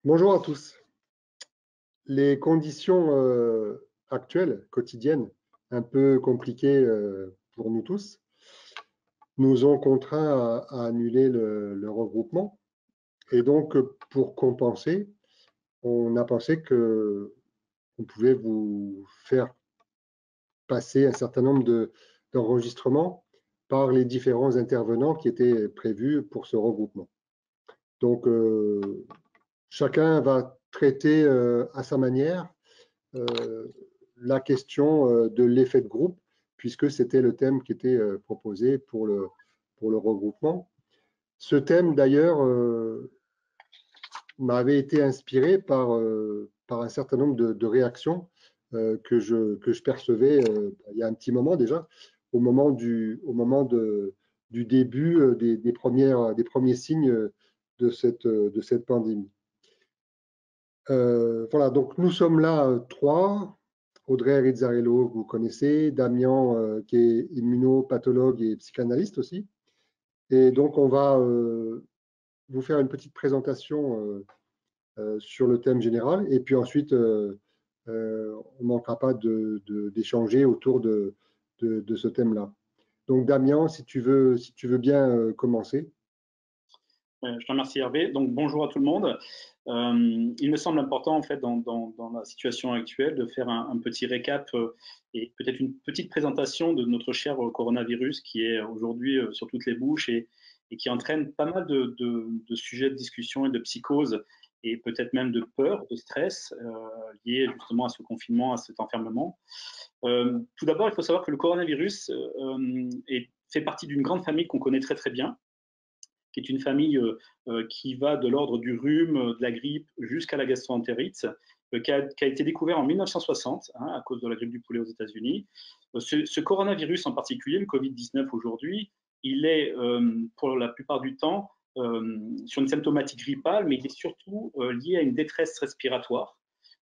Bonjour à tous. Les conditions actuelles, quotidiennes, un peu compliquées pour nous tous, nous ont contraints à annuler le regroupement. Et donc, pour compenser, on a pensé qu'on pouvait vous faire passer un certain nombre d'enregistrements par les différents intervenants qui étaient prévus pour ce regroupement. Donc, chacun va traiter à sa manière la question de l'effet de groupe, puisque c'était le thème qui était proposé pour le regroupement. Ce thème, d'ailleurs, m'avait été inspiré par un certain nombre de réactions que je percevais il y a un petit moment déjà, au moment du début des premiers signes de cette pandémie. Voilà, donc nous sommes là trois. Audrey Rizzarello, que vous connaissez, Damien, qui est immunopathologue et psychanalyste aussi. Et donc, on va vous faire une petite présentation sur le thème général. Et puis ensuite, on ne manquera pas d'échanger autour de ce thème-là. Donc, Damien, si tu veux bien commencer. Je te remercie Hervé. Donc bonjour à tout le monde. Il me semble important en fait dans la situation actuelle de faire un petit récap et peut-être une petite présentation de notre cher coronavirus qui est aujourd'hui sur toutes les bouches et qui entraîne pas mal de sujets de discussion et de psychose et peut-être même de peur, de stress liés justement à ce confinement, à cet enfermement. Tout d'abord, il faut savoir que le coronavirus fait partie d'une grande famille qu'on connaît très très bien, qui est une famille qui va de l'ordre du rhume, de la grippe, jusqu'à la gastroentérite, qui a été découvert en 1960 à cause de la grippe du poulet aux États-Unis. Ce coronavirus en particulier, le Covid-19 aujourd'hui, il est pour la plupart du temps sur une symptomatique grippale, mais il est surtout lié à une détresse respiratoire.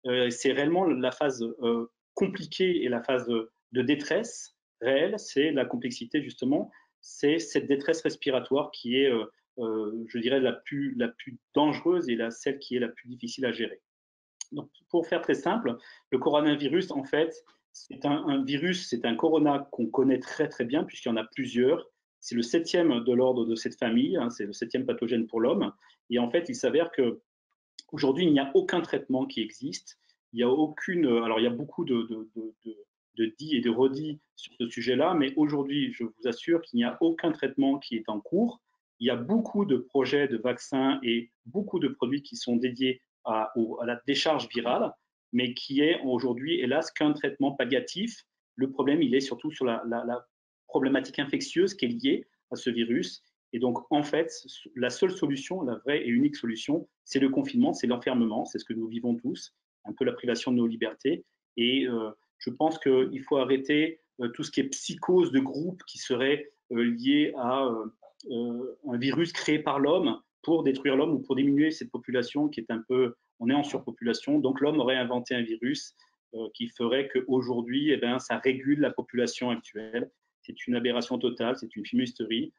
C'est réellement la phase compliquée et la phase de détresse réelle, c'est la complexité justement, c'est cette détresse respiratoire qui est, je dirais, la plus dangereuse et celle qui est la plus difficile à gérer. Donc, pour faire très simple, le coronavirus, en fait, c'est un virus, c'est un corona qu'on connaît très très bien puisqu'il y en a plusieurs. C'est le septième de l'ordre de cette famille, hein, c'est le septième pathogène pour l'homme. Et en fait, il s'avère que aujourd'hui, il n'y a aucun traitement qui existe. Il y a aucune. Alors, il y a beaucoup de dits et de redits sur ce sujet-là, mais aujourd'hui, je vous assure qu'il n'y a aucun traitement qui est en cours. Il y a beaucoup de projets de vaccins et beaucoup de produits qui sont dédiés à la décharge virale, mais qui est aujourd'hui, hélas, qu'un traitement palliatif. Le problème, il est surtout sur la problématique infectieuse qui est liée à ce virus. Et donc, en fait, la seule solution, la vraie et unique solution, c'est le confinement, c'est l'enfermement, c'est ce que nous vivons tous, un peu la privation de nos libertés. Et je pense qu'il faut arrêter tout ce qui est psychose de groupe qui serait lié à un virus créé par l'homme pour détruire l'homme ou pour diminuer cette population qui est un peu, on est en surpopulation. Donc l'homme aurait inventé un virus qui ferait qu'aujourd'hui, eh ben, ça régule la population actuelle. C'est une aberration totale, c'est une fumisterie.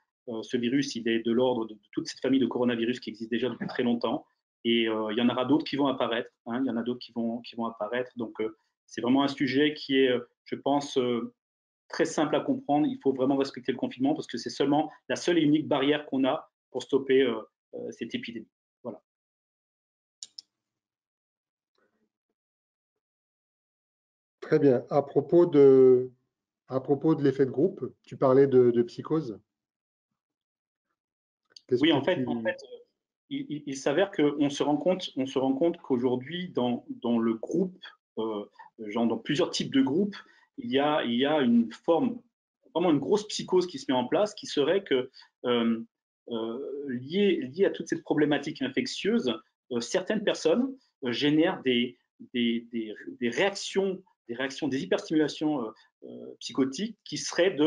Ce virus, il est de l'ordre de toute cette famille de coronavirus qui existe déjà depuis très longtemps. Et il y en aura d'autres qui vont apparaître. Hein, il y en a d'autres qui vont apparaître. Donc, c'est vraiment un sujet qui est, je pense, très simple à comprendre. Il faut vraiment respecter le confinement parce que c'est seulement la seule et unique barrière qu'on a pour stopper cette épidémie. Voilà. Très bien. À propos de l'effet de groupe, tu parlais de psychose. Qu'est-ce Oui, que en tu... fait il s'avère qu'on se rend compte qu'aujourd'hui, dans le groupe, genre dans plusieurs types de groupes, il y a une forme, vraiment une grosse psychose qui se met en place, qui serait que liée à toute cette problématique infectieuse, certaines personnes génèrent des réactions, des hyperstimulations psychotiques qui seraient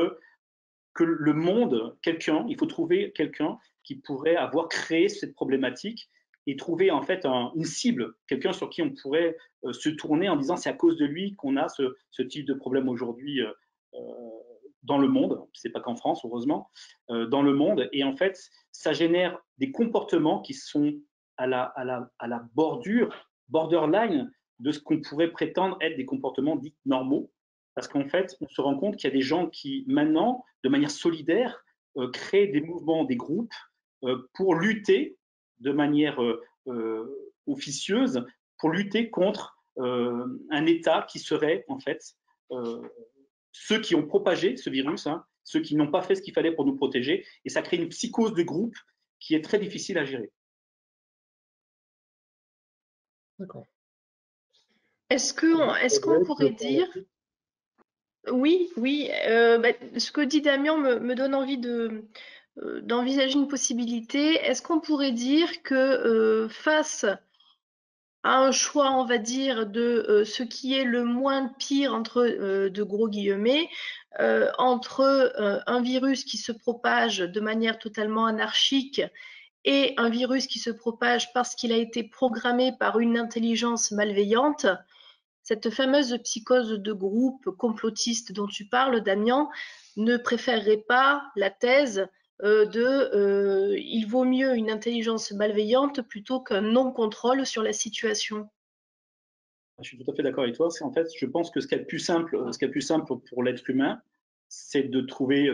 que le monde, il faut trouver quelqu'un qui pourrait avoir créé cette problématique et trouver en fait une cible, quelqu'un sur qui on pourrait se tourner en disant c'est à cause de lui qu'on a ce type de problème aujourd'hui dans le monde, c'est pas qu'en France heureusement, dans le monde, et en fait ça génère des comportements qui sont à la borderline de ce qu'on pourrait prétendre être des comportements dits normaux. Parce qu'en fait, on se rend compte qu'il y a des gens qui, maintenant, de manière solidaire, créent des mouvements, des groupes pour lutter de manière officieuse, pour lutter contre un État qui serait, en fait, ceux qui ont propagé ce virus, hein, ceux qui n'ont pas fait ce qu'il fallait pour nous protéger. Et ça crée une psychose de groupe qui est très difficile à gérer. D'accord. Est-ce qu'on pourrait dire… Oui, oui, ce que dit Damien me donne envie d'envisager une possibilité. Est-ce qu'on pourrait dire que face à un choix, on va dire, de ce qui est le moins pire, entre de gros guillemets, entre un virus qui se propage de manière totalement anarchique et un virus qui se propage parce qu'il a été programmé par une intelligence malveillante, cette fameuse psychose de groupe complotiste dont tu parles, Damien, ne préférerait pas la thèse il vaut mieux une intelligence malveillante plutôt qu'un non-contrôle sur la situation. Je suis tout à fait d'accord avec toi. En fait, je pense que ce qu'il y a de plus simple pour l'être humain, c'est de trouver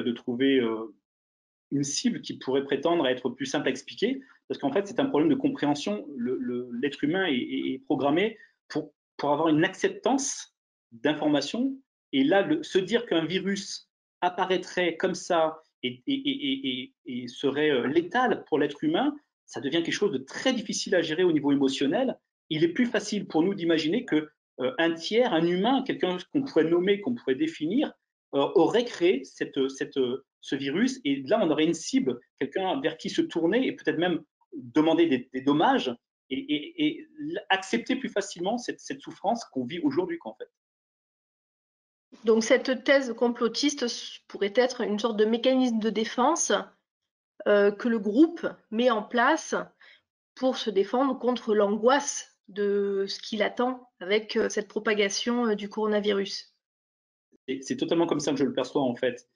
une cible qui pourrait prétendre à être plus simple à expliquer, parce qu'en fait, c'est un problème de compréhension. L'être humain est programmé pour avoir une acceptance d'informations. Et là, se dire qu'un virus apparaîtrait comme ça et serait létal pour l'être humain, ça devient quelque chose de très difficile à gérer au niveau émotionnel. Il est plus facile pour nous d'imaginer que un tiers, un humain, quelqu'un qu'on pourrait nommer, qu'on pourrait définir, aurait créé ce virus. Et là, on aurait une cible, quelqu'un vers qui se tourner et peut-être même demander des dommages et accepter plus facilement cette souffrance qu'on vit aujourd'hui, en fait. Donc cette thèse complotiste pourrait être une sorte de mécanisme de défense que le groupe met en place pour se défendre contre l'angoisse de ce qu'il attend avec cette propagation du coronavirus. C'est totalement comme ça que je le perçois, en fait.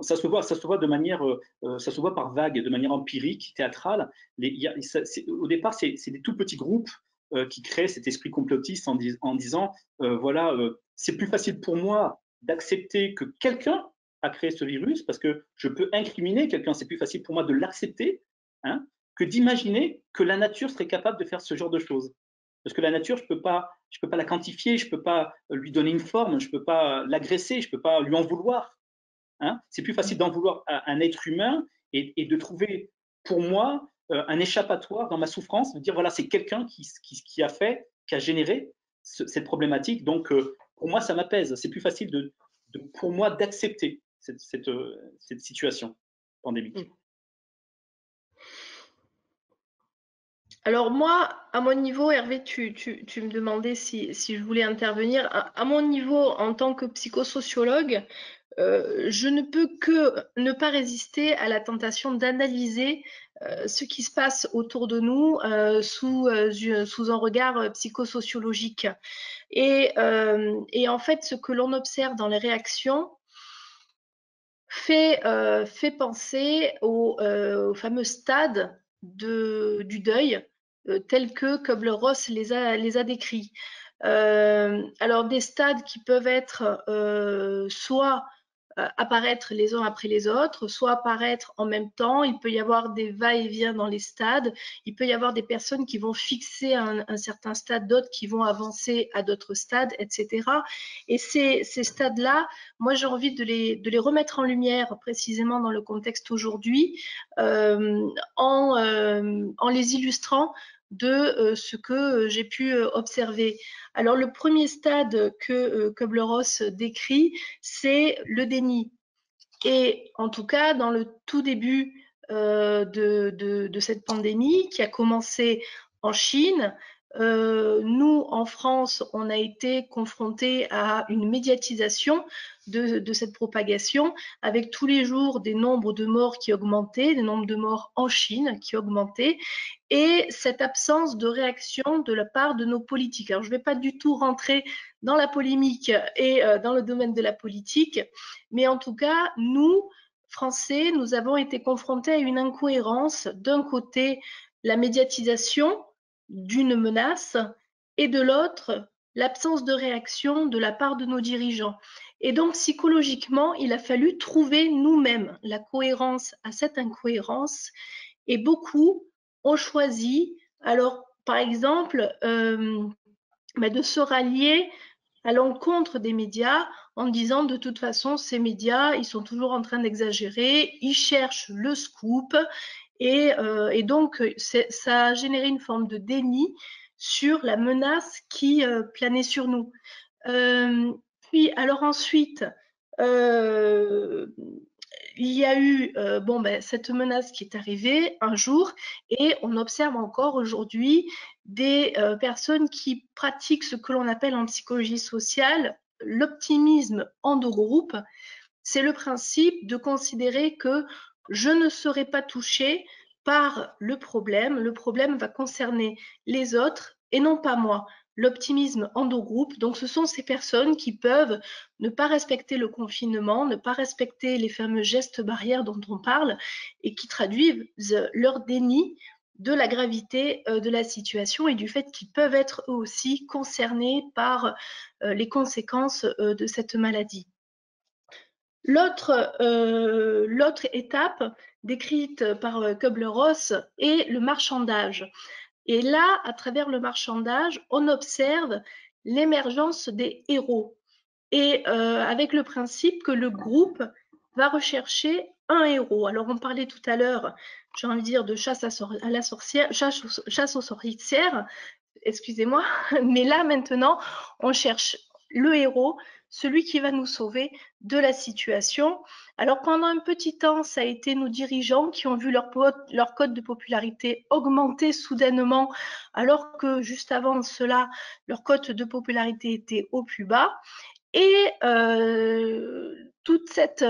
Ça se voit de manière, ça se voit par vagues, de manière empirique, théâtrale. Au départ, c'est des tout petits groupes qui créent cet esprit complotiste en disant, voilà, c'est plus facile pour moi d'accepter que quelqu'un a créé ce virus parce que je peux incriminer quelqu'un. C'est plus facile pour moi de l'accepter, hein, que d'imaginer que la nature serait capable de faire ce genre de choses. Parce que la nature, je peux pas la quantifier, je peux pas lui donner une forme, je peux pas l'agresser, je peux pas lui en vouloir. Hein. C'est plus facile d'en vouloir à un être humain et de trouver, pour moi, un échappatoire dans ma souffrance, de dire voilà, c'est quelqu'un qui a fait, qui a généré cette problématique. Donc, pour moi, ça m'apaise. C'est plus facile pour moi d'accepter cette situation pandémique. Alors moi, à mon niveau, Hervé, tu me demandais si je voulais intervenir. À mon niveau, en tant que psychosociologue, je ne peux que ne pas résister à la tentation d'analyser ce qui se passe autour de nous sous un regard psychosociologique. Et en fait, ce que l'on observe dans les réactions fait penser au fameux stade du deuil tel que Kubler-Ross les a décrits. Alors des stades qui peuvent être soit apparaître les uns après les autres, soit apparaître en même temps. Il peut y avoir des va-et-vient dans les stades. Il peut y avoir des personnes qui vont fixer un certain stade, d'autres qui vont avancer à d'autres stades, etc. Et ces stades-là, moi j'ai envie de les remettre en lumière précisément dans le contexte aujourd'hui en les illustrant de ce que j'ai pu observer. Alors le premier stade que Kubler-Ross décrit, c'est le déni. Et en tout cas, dans le tout début de cette pandémie qui a commencé en Chine, nous, en France, on a été confrontés à une médiatisation de cette propagation avec tous les jours des nombres de morts qui augmentaient, des nombres de morts en Chine qui augmentaient et cette absence de réaction de la part de nos politiques. Alors, je ne vais pas du tout rentrer dans la polémique et dans le domaine de la politique, mais en tout cas, nous, Français, nous avons été confrontés à une incohérence d'un côté la médiatisation d'une menace et de l'autre, l'absence de réaction de la part de nos dirigeants. Et donc, psychologiquement, il a fallu trouver nous-mêmes la cohérence à cette incohérence. Et beaucoup ont choisi, alors, par exemple, de se rallier à l'encontre des médias en disant de toute façon, ces médias, ils sont toujours en train d'exagérer, ils cherchent le scoop. Et donc, ça a généré une forme de déni sur la menace qui planait sur nous. Puis, alors ensuite, il y a eu cette menace qui est arrivée un jour et on observe encore aujourd'hui des personnes qui pratiquent ce que l'on appelle en psychologie sociale l'optimisme endogroupe. C'est le principe de considérer que je ne serai pas touché par le problème va concerner les autres et non pas moi. L'optimisme endogroupe, donc ce sont ces personnes qui peuvent ne pas respecter le confinement, ne pas respecter les fameux gestes barrières dont on parle et qui traduisent leur déni de la gravité de la situation et du fait qu'ils peuvent être eux aussi concernés par les conséquences de cette maladie. L'autre étape décrite par Kübler-Ross est le marchandage. Et là, à travers le marchandage, on observe l'émergence des héros. Et avec le principe que le groupe va rechercher un héros. Alors, on parlait tout à l'heure, j'ai envie de dire, de chasse aux sorcières, excusez-moi, mais là, maintenant, on cherche le héros, celui qui va nous sauver de la situation. Alors, pendant un petit temps, ça a été nos dirigeants qui ont vu leur cote de popularité augmenter soudainement, alors que juste avant cela, leur cote de popularité était au plus bas. Et toute cette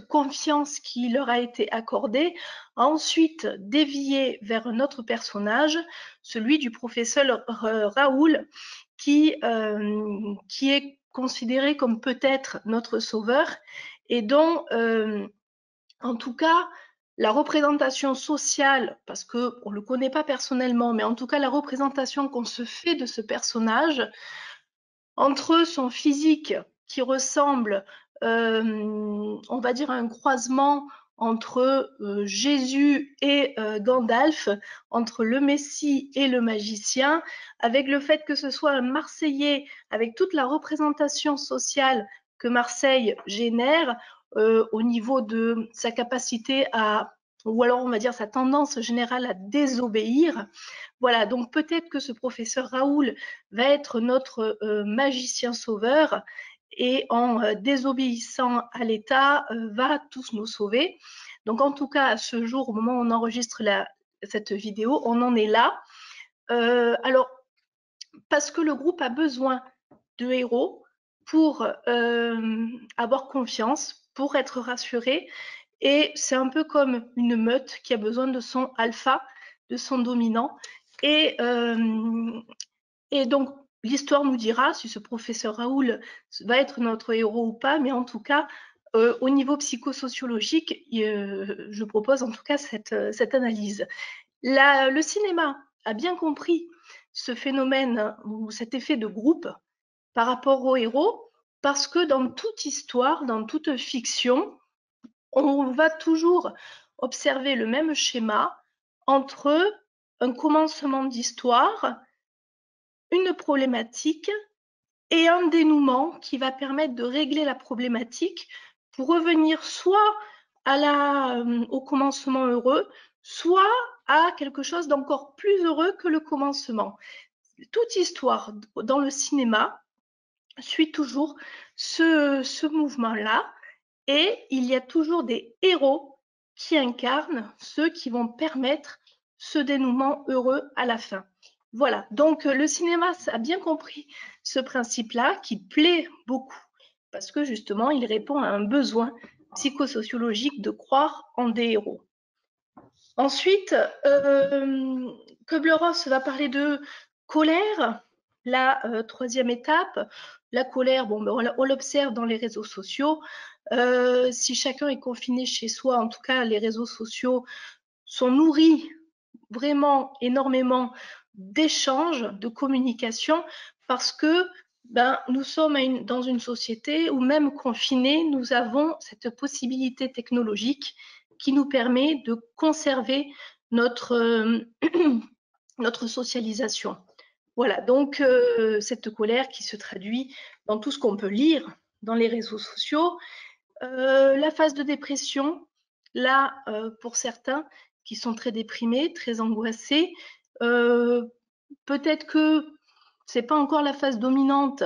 confiance qui leur a été accordée a ensuite dévié vers un autre personnage, celui du professeur Raoul, qui est considéré comme peut-être notre sauveur et dont, en tout cas, la représentation sociale, parce qu'on ne le connaît pas personnellement, mais en tout cas la représentation qu'on se fait de ce personnage, entre son physique qui ressemble, on va dire, à un croisement entre Jésus et Gandalf, entre le Messie et le magicien, avec le fait que ce soit un Marseillais, avec toute la représentation sociale que Marseille génère au niveau de sa capacité à, ou alors on va dire sa tendance générale à désobéir. Voilà, donc peut-être que ce professeur Raoul va être notre magicien sauveur et en désobéissant à l'État va tous nous sauver. Donc en tout cas, à ce jour, au moment où on enregistre cette vidéo, on en est là. Alors, parce que le groupe a besoin de héros pour avoir confiance, pour être rassuré. Et c'est un peu comme une meute qui a besoin de son alpha, de son dominant. Et donc, l'histoire nous dira si ce professeur Raoul va être notre héros ou pas, mais en tout cas, au niveau psychosociologique, je propose en tout cas cette analyse. Le cinéma a bien compris ce phénomène ou cet effet de groupe par rapport aux héros, parce que dans toute histoire, dans toute fiction, on va toujours observer le même schéma entre un commencement d'histoire, une problématique et un dénouement qui va permettre de régler la problématique pour revenir soit au commencement heureux, soit à quelque chose d'encore plus heureux que le commencement. Toute histoire dans le cinéma suit toujours ce mouvement-là et il y a toujours des héros qui incarnent ceux qui vont permettre ce dénouement heureux à la fin. Voilà, donc le cinéma a bien compris ce principe-là qui plaît beaucoup parce que justement, il répond à un besoin psychosociologique de croire en des héros. Ensuite, Kübler-Ross va parler de colère, la troisième étape. La colère, on l'observe dans les réseaux sociaux. Si chacun est confiné chez soi, en tout cas, les réseaux sociaux sont nourris vraiment énormément d'échanges, de communication, parce que nous sommes dans une société où même confinés, nous avons cette possibilité technologique qui nous permet de conserver notre, notre socialisation. Voilà, donc cette colère qui se traduit dans tout ce qu'on peut lire dans les réseaux sociaux. La phase de dépression, là, pour certains qui sont très déprimés, très angoissés, peut-être que c'est pas encore la phase dominante.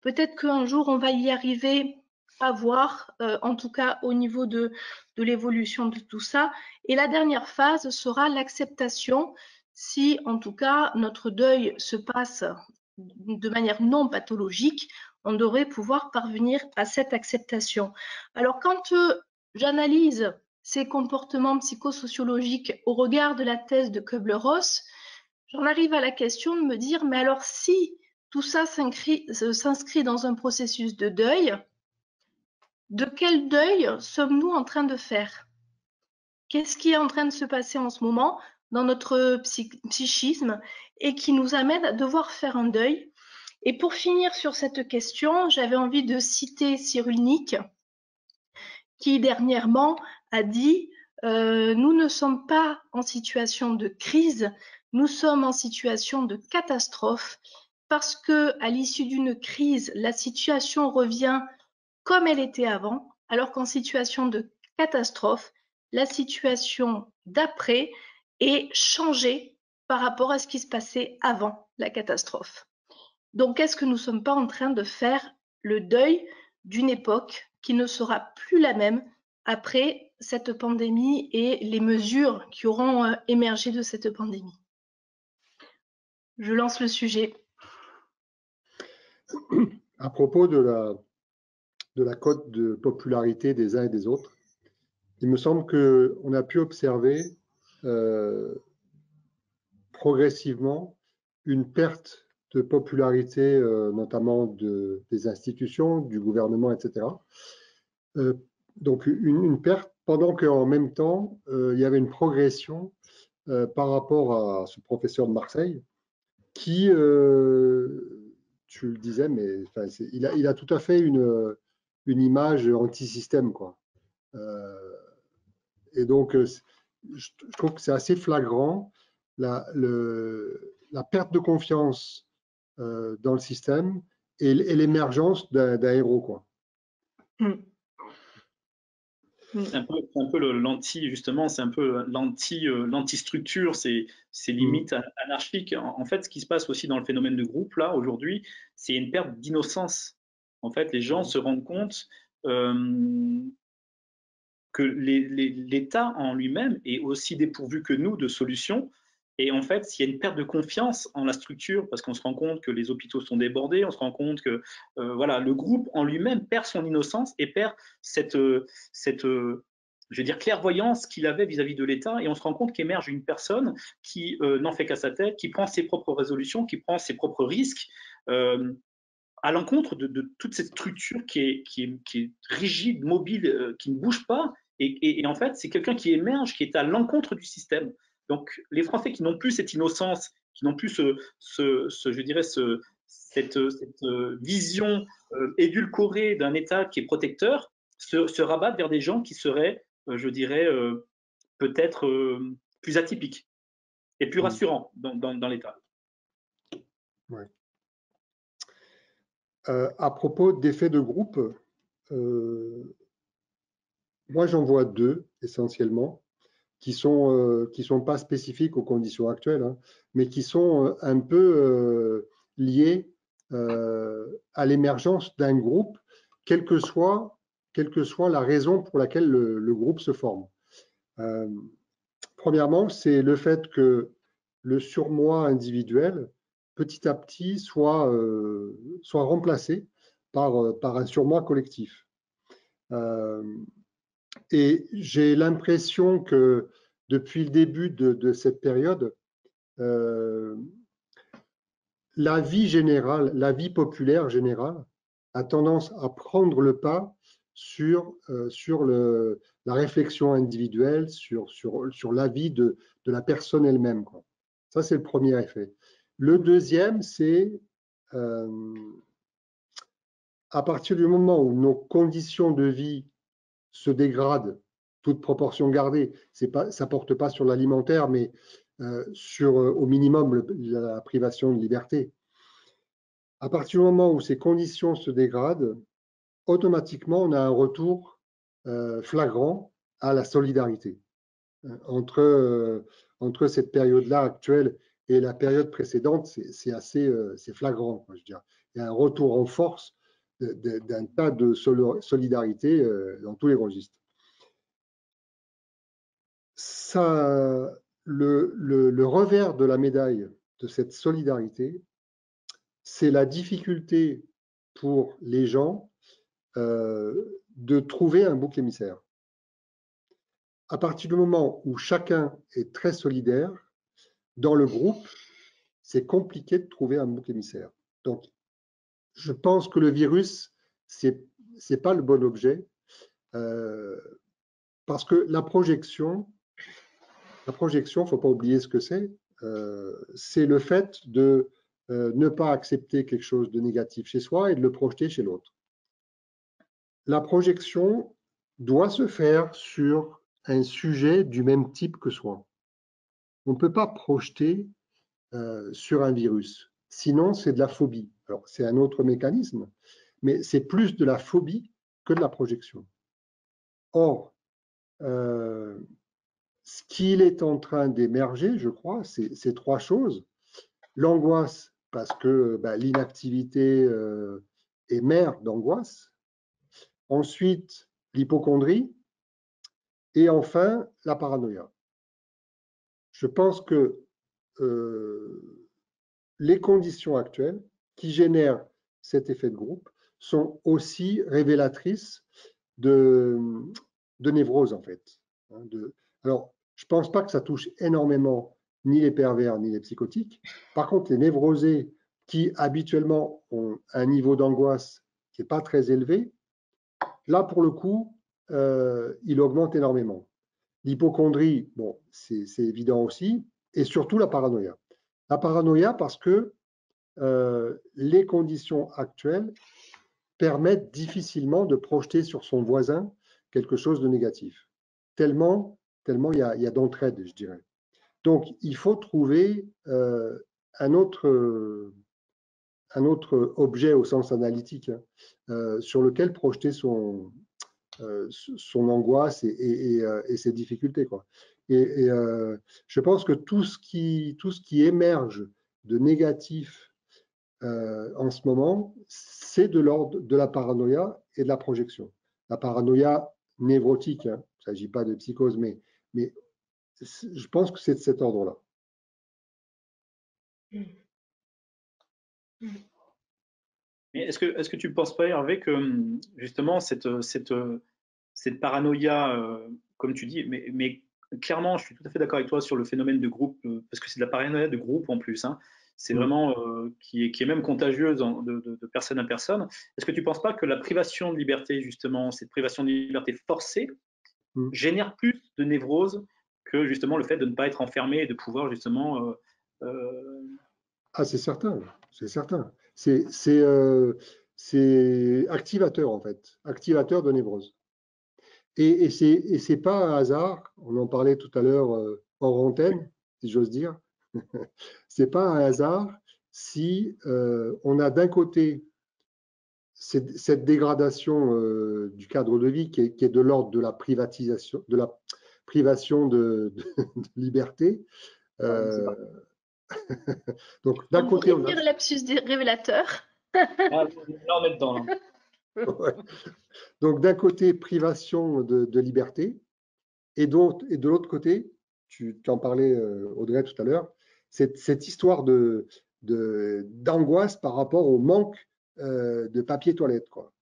Peut-être qu'un jour, on va y arriver à voir, en tout cas au niveau de l'évolution de tout ça. Et la dernière phase sera l'acceptation, si en tout cas notre deuil se passe de manière non pathologique, on devrait pouvoir parvenir à cette acceptation. Alors quand j'analyse ces comportements psychosociologiques au regard de la thèse de Kübler-Ross, j'en arrive à la question de me dire, mais alors si tout ça s'inscrit dans un processus de deuil, de quel deuil sommes-nous en train de faire? Qu'est-ce qui est en train de se passer en ce moment dans notre psychisme et qui nous amène à devoir faire un deuil? Et pour finir sur cette question, j'avais envie de citer Cyrulnik, qui dernièrement a dit nous ne sommes pas en situation de crise, nous sommes en situation de catastrophe, parce que à l'issue d'une crise, la situation revient comme elle était avant, alors qu'en situation de catastrophe, la situation d'après est changée par rapport à ce qui se passait avant la catastrophe. Donc, est-ce que nous ne sommes pas en train de faire le deuil d'une époque qui ne sera plus la même après cette pandémie et les mesures qui auront émergé de cette pandémie? Je lance le sujet. À propos de la cote de popularité des uns et des autres, il me semble qu'on a pu observer progressivement une perte de popularité, notamment des institutions, du gouvernement, etc. Donc une perte, pendant qu'en même temps, il y avait une progression par rapport à ce professeur de Marseille qui, tu le disais, mais il a tout à fait une image anti-système, quoi. Et donc, je trouve que c'est assez flagrant la perte de confiance dans le système et l'émergence d'un héros, quoi. C'est un peu l'anti, justement, c'est un peu l'anti-structure, c'est limite anarchique. En fait, ce qui se passe aussi dans le phénomène de groupe, là, aujourd'hui, c'est une perte d'innocence. En fait, les gens se rendent compte que l'État en lui-même est aussi dépourvu que nous de solutions. Et en fait, il y a une perte de confiance en la structure parce qu'on se rend compte que les hôpitaux sont débordés, on se rend compte que voilà, le groupe en lui-même perd son innocence et perd cette je veux dire, clairvoyance qu'il avait vis-à-vis de l'État, et on se rend compte qu'émerge une personne qui n'en fait qu'à sa tête, qui prend ses propres résolutions, qui prend ses propres risques, à l'encontre de toute cette structure qui est rigide, mobile, qui ne bouge pas. Et en fait, c'est quelqu'un qui émerge, qui est à l'encontre du système. Donc, les Français qui n'ont plus cette innocence, qui n'ont plus je dirais, cette vision édulcorée d'un État qui est protecteur, se rabattent vers des gens qui seraient, je dirais, peut-être plus atypiques et plus rassurants dans l'État. Ouais. À propos d'effets de groupe, moi j'en vois deux essentiellement, qui sont pas spécifiques aux conditions actuelles, hein, mais qui sont un peu liés à l'émergence d'un groupe, quelle que soit la raison pour laquelle le groupe se forme. Premièrement, c'est le fait que le surmoi individuel, petit à petit, soit remplacé par un surmoi collectif. Et j'ai l'impression que depuis le début de cette période, la vie générale, la vie populaire générale a tendance à prendre le pas sur la réflexion individuelle, sur la vie de la personne elle-même, quoi. Ça, c'est le premier effet. Le deuxième, c'est à partir du moment où nos conditions de vie se dégradent, toute proportion gardée, ça ne porte pas sur l'alimentaire, mais sur au minimum la privation de liberté. À partir du moment où ces conditions se dégradent, automatiquement, on a un retour flagrant à la solidarité. Entre cette période-là actuelle et la période précédente, c'est flagrant, quoi, je dirais. Il y a un retour en force d'un tas de solidarité dans tous les registres. Ça, le revers de la médaille de cette solidarité, c'est la difficulté pour les gens de trouver un bouc émissaire. À partir du moment où chacun est très solidaire, dans le groupe, c'est compliqué de trouver un bouc émissaire. Donc, je pense que le virus, c'est pas le bon objet, parce que la projection, faut pas oublier ce que c'est le fait de ne pas accepter quelque chose de négatif chez soi et de le projeter chez l'autre. La projection doit se faire sur un sujet du même type que soi. On ne peut pas projeter sur un virus. Sinon, c'est de la phobie. Alors, c'est un autre mécanisme, mais c'est plus de la phobie que de la projection. Or, ce qu'il est en train d'émerger, je crois, c'est trois choses. L'angoisse, parce que l'inactivité est mère d'angoisse. Ensuite, l'hypocondrie. Et enfin, la paranoïa. Je pense que les conditions actuelles qui génèrent cet effet de groupe sont aussi révélatrices de névrose, en fait. Alors, je ne pense pas que ça touche énormément ni les pervers ni les psychotiques. Par contre, les névrosés qui habituellement ont un niveau d'angoisse qui n'est pas très élevé, là, pour le coup, il augmente énormément. L'hypocondrie, bon, c'est évident aussi, et surtout la paranoïa. La paranoïa parce que les conditions actuelles permettent difficilement de projeter sur son voisin quelque chose de négatif. Tellement il y a d'entraide, je dirais. Donc, il faut trouver un autre objet au sens analytique sur lequel projeter son angoisse et ses difficultés, quoi. Et je pense que tout ce qui émerge de négatif en ce moment, c'est de l'ordre de la paranoïa et de la projection. La paranoïa névrotique, hein, il ne s'agit pas de psychose, mais je pense que c'est de cet ordre-là. Mais est-ce que tu ne penses pas, Hervé, que justement cette paranoïa, comme tu dis, mais clairement, je suis tout à fait d'accord avec toi sur le phénomène de groupe, parce que c'est de la paranoïa de groupe en plus, hein. C'est vraiment qui est même contagieuse de personne à personne. Est-ce que tu ne penses pas que la privation de liberté, justement, cette privation de liberté forcée, génère plus de névrose que justement le fait de ne pas être enfermé et de pouvoir justement… Ah, c'est certain, c'est certain. C'est activateur, en fait, activateur de névrose. Et c'est pas un hasard, on en parlait tout à l'heure hors antenne, si j'ose dire, c'est pas un hasard si on a d'un côté cette dégradation du cadre de vie qui est de l'ordre de la privatisation, de la privation de liberté. Donc d'un côté, on a dire lapsus révélateur. Ah, là, on est dedans. Là. Ouais. Donc d'un côté, privation de liberté, et de l'autre côté, tu en parlais Audrey tout à l'heure, cette histoire d'angoisse par rapport au manque de papier toilette, quoi.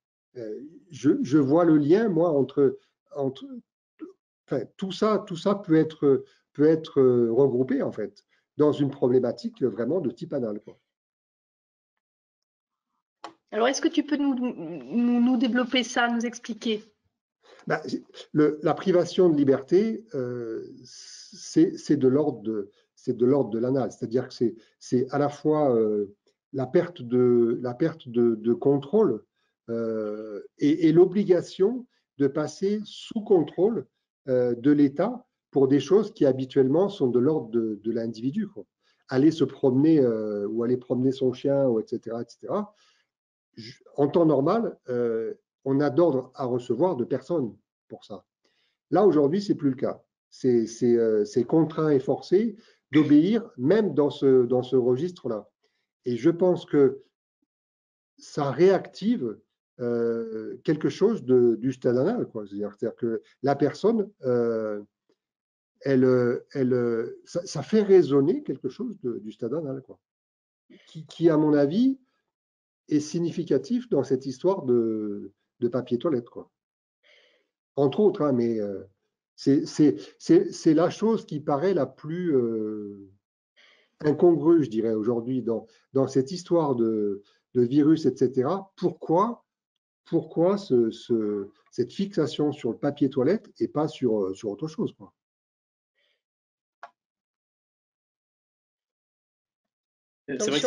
Je vois le lien, moi, entre enfin, tout ça peut être regroupé en fait dans une problématique vraiment de type anal, quoi. Alors, est-ce que tu peux nous développer ça, nous expliquer? Bah, la privation de liberté, c'est de l'ordre de l'anal, c'est-à-dire que c'est à la fois la perte de contrôle et l'obligation de passer sous contrôle de l'État pour des choses qui habituellement sont de l'ordre de l'individu, quoi. Aller se promener ou aller promener son chien, ou etc., etc. En temps normal, on a d'ordre à recevoir de personne pour ça. Là, aujourd'hui, c'est plus le cas. C'est contraint et forcé d'obéir, même dans ce registre-là. Et je pense que ça réactive quelque chose du stade anal, quoi. C'est-à-dire que la personne, ça fait résonner quelque chose du stade anal, quoi. Qui, à mon avis, est significatif dans cette histoire de papier toilette, quoi. Entre autres, hein, mais c'est la chose qui paraît la plus incongrue, je dirais, aujourd'hui dans cette histoire de virus, etc. Pourquoi cette fixation sur le papier toilette et pas sur autre chose, quoi. C'est Donc, vrai que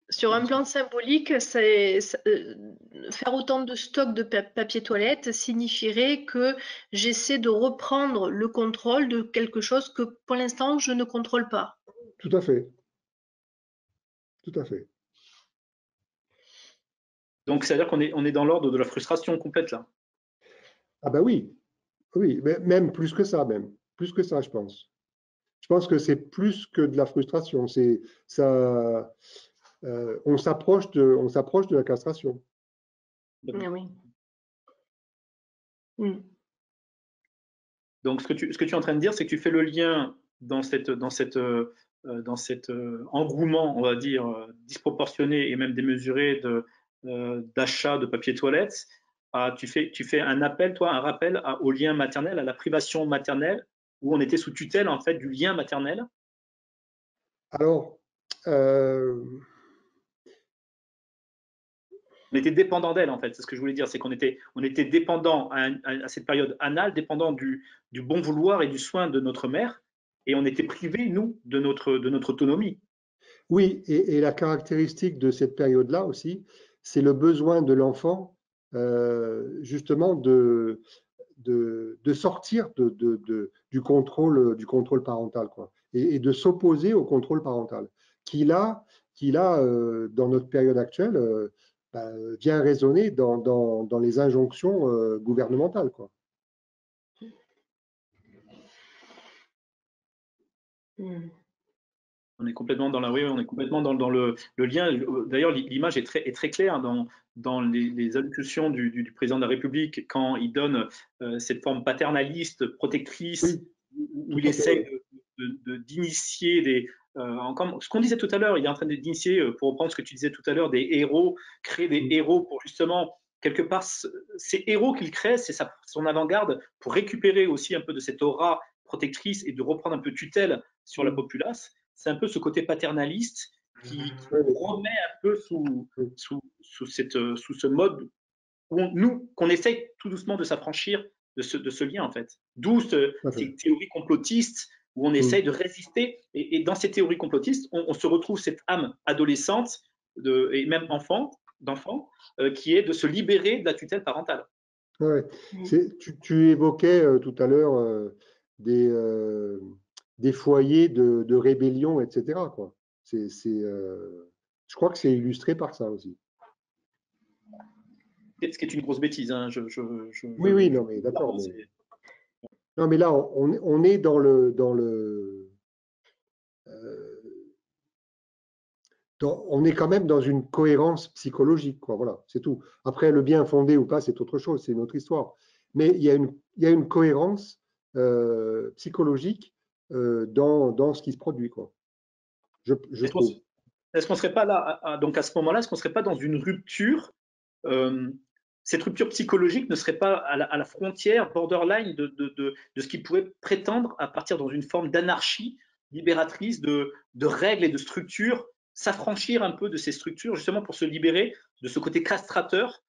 sur un plan symbolique, faire autant de stock de papier toilette signifierait que j'essaie de reprendre le contrôle de quelque chose que pour l'instant je ne contrôle pas. Tout à fait. Tout à fait. donc, c'est-à-dire qu'on est dans l'ordre de la frustration complète là. Ah ben oui, oui, mais même plus que ça, même. Plus que ça, je pense. Je pense que c'est plus que de la frustration. C'est ça. On s'approche de la castration. Ah oui. Mm. Donc, ce que tu es en train de dire, c'est que tu fais le lien dans cet engouement, on va dire, disproportionné et même démesuré d'achat de papier toilette. Tu fais un appel, toi, un rappel au lien maternel, à la privation maternelle, où on était sous tutelle, en fait, du lien maternel. Alors, On était dépendant d'elle, en fait. C'est ce que je voulais dire. C'est qu'on était dépendant à cette période anale, dépendant du bon vouloir et du soin de notre mère. Et on était privé, nous, de notre autonomie. oui, et la caractéristique de cette période-là aussi, c'est le besoin de l'enfant, justement, de sortir du contrôle parental, quoi, et de s'opposer au contrôle parental, qui là, dans notre période actuelle, bah, vient résonner dans les injonctions gouvernementales, quoi. Mm. On est complètement on est complètement dans le lien. D'ailleurs, l'image est très claire dans les allocutions du président de la République quand il donne cette forme paternaliste, protectrice, Oui, où tout il à fait, essaie ouais. d'initier comme ce qu'on disait tout à l'heure, il est en train d'initier, pour reprendre ce que tu disais tout à l'heure, des héros, créer des héros pour justement, quelque part, ces héros qu'il crée, c'est son avant-garde pour récupérer aussi un peu de cette aura protectrice et de reprendre un peu tutelle sur la Mm. populace. C'est un peu ce côté paternaliste qui Oui, nous remet un peu sous, oui, sous, sous, sous ce mode où qu'on essaye tout doucement de s'affranchir de ce lien, en fait. D'où tout à fait. ces théories complotistes où on essaye Mm. de résister. Et dans ces théories complotistes, on se retrouve cette âme adolescente et même d'enfant qui est de se libérer de la tutelle parentale. Ouais. Mm. Tu évoquais tout à l'heure des, euh, des foyers de rébellion, etc., quoi. Je crois que c'est illustré par ça aussi. Ce qui est une grosse bêtise. Hein. Oui, oui, non, mais d'accord. Non, mais là, on est euh, on est quand même dans une cohérence psychologique, quoi. Voilà, c'est tout. Après, le bien fondé ou pas, c'est autre chose, c'est une autre histoire. Mais il y a une cohérence psychologique dans ce qui se produit, quoi. Je trouve. Est-ce qu'on serait pas là, donc à ce moment-là, est-ce qu'on serait pas dans une rupture cette rupture psychologique ne serait pas à la frontière, borderline de ce qui pouvait prétendre à partir dans une forme d'anarchie libératrice de règles et de structures s'affranchir un peu de ces structures, justement pour se libérer de ce côté castrateur